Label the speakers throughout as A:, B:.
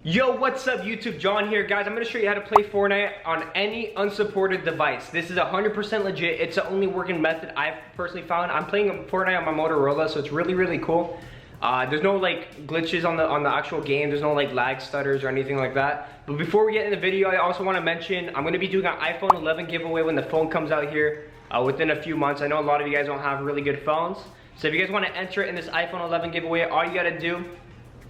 A: Yo, what's up YouTube? John here. Guys, I'm going to show you how to play Fortnite on any unsupported device. This is 100% legit. It's the only working method I've personally found. I'm playing Fortnite on my Motorola, so it's really cool. There's no like glitches on the actual game. There's no like lag stutters or anything like that. But before we get in the video, I also want to mention I'm going to be doing an iPhone 11 giveaway when the phone comes out here within a few months. I know a lot of you guys don't have really good phones. So if you guys want to enter in this iPhone 11 giveaway, all you got to do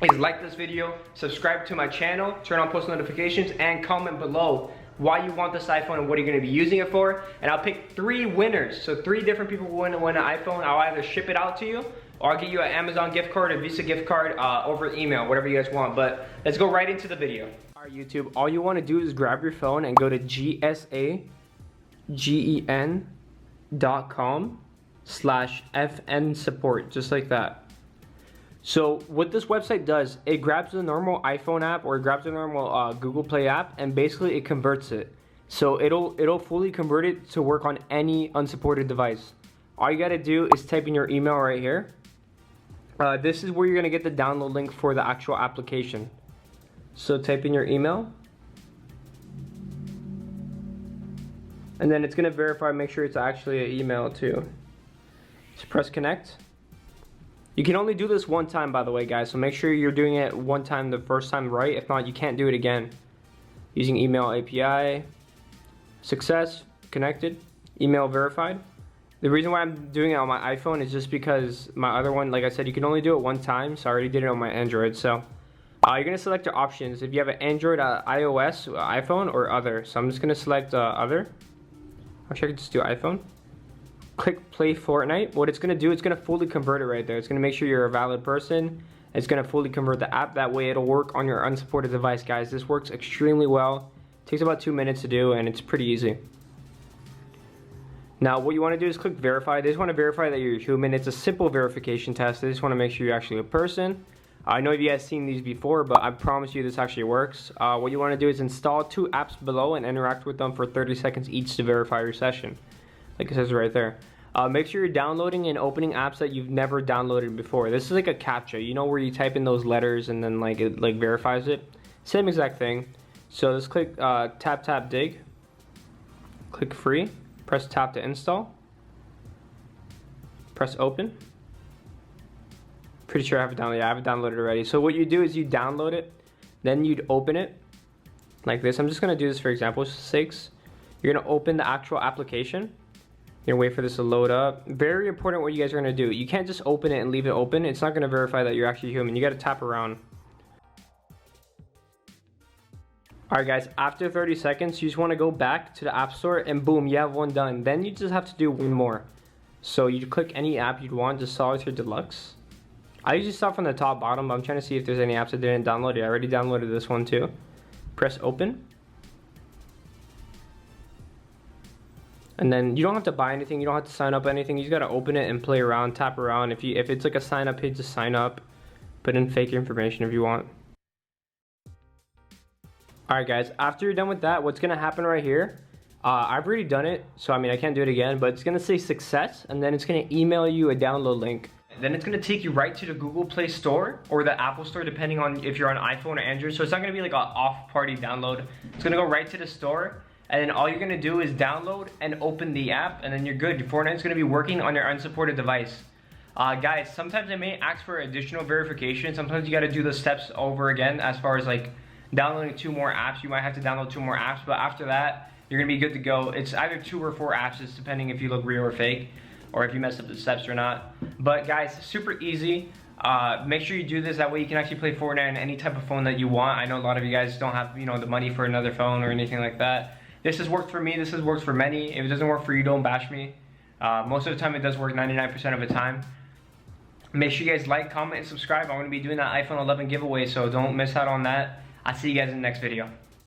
A: is like this video, subscribe to my channel, turn on post notifications, and comment below why you want this iPhone and what you're going to be using it for. And I'll pick 3 winners. So 3 different people will win an iPhone. I'll either ship it out to you, or I'll get you an Amazon gift card, a Visa gift card over email, whatever you guys want. But let's go right into the video. All right, YouTube, all you want to do is grab your phone and go to gsagen.com/FN support, just like that. So what this website does, it grabs the normal iPhone app or it grabs the normal Google Play app, and basically it converts it. So it'll fully convert it to work on any unsupported device. All you gotta do is type in your email right here. This is where you're gonna get the download link for the actual application. So type in your email. And then it's gonna verify, make sure it's actually an email too. Just press connect. You can only do this one time, by the way, guys, so make sure you're doing it one time the first time right. If not, you can't do it again. Using email API, success, connected, email verified. The reason why I'm doing it on my iPhone is just because my other one, like I said, you can only do it one time, so I already did it on my Android. So you're gonna select your options. If you have an Android, iOS, iPhone, or other. So I'm just gonna select other. Actually, I could just do iPhone. Click play Fortnite. What it's gonna do, it's gonna fully convert it right there. It's gonna make sure you're a valid person. It's gonna fully convert the app. That way it'll work on your unsupported device, guys. This works extremely well. It takes about 2 minutes to do, and it's pretty easy. Now what you want to do is click verify. They just want to verify that you're human. It's a simple verification test. They just want to make sure you're actually a person. I know you guys seen these before, but I promise you this actually works. What you want to do is install 2 apps below and interact with them for 30 seconds each to verify your session. Like it says right there. Make sure you're downloading and opening apps that you've never downloaded before. This is like a CAPTCHA, you know, where you type in those letters and then like it like verifies it. Same exact thing. So let's click tap dig. Click free. Press tap to install. Press open. Pretty sure I have it downloaded. Yeah, I have it downloaded already. So what you do is you download it, then you'd open it like this. I'm just gonna do this for example's sakes. You're gonna open the actual application. You're gonna wait for this to load up. Very important what you guys are gonna do. You can't just open it and leave it open. It's not gonna verify that you're actually human. You gotta tap around. Alright guys, after 30 seconds, you just wanna go back to the App Store and boom, you have one done. Then you just have to do one more. So you click any app you'd want, just Solitaire Deluxe. I usually start from the top bottom, but I'm trying to see if there's any apps that didn't download it. I already downloaded this one too. Press open. And then you don't have to buy anything, you don't have to sign up anything. You just gotta open it and play around, tap around. If it's like a sign up page, just sign up. Put in fake information if you want. Alright guys, after you're done with that, what's gonna happen right here, I've already done it, so I mean I can't do it again, but it's gonna say success, and then it's gonna email you a download link. Then it's gonna take you right to the Google Play Store or the Apple Store, depending on if you're on iPhone or Android. So it's not gonna be like an off-party download. It's gonna go right to the store. And then all you're gonna do is download and open the app, and then you're good. Fortnite's gonna be working on your unsupported device. Guys, sometimes it may ask for additional verification. Sometimes you gotta do the steps over again as far as like downloading 2 more apps. You might have to download 2 more apps, but after that, you're gonna be good to go. It's either 2 or 4 apps, just depending if you look real or fake, or if you messed up the steps or not. But guys, super easy. Make sure you do this, that way you can actually play Fortnite on any type of phone that you want. I know a lot of you guys don't have, you know, the money for another phone or anything like that. This has worked for me, this has worked for many. If it doesn't work for you, don't bash me. Most of the time it does work 99% of the time. Make sure you guys like, comment, and subscribe. I'm going to be doing that iPhone 11 giveaway, so don't miss out on that. I'll see you guys in the next video.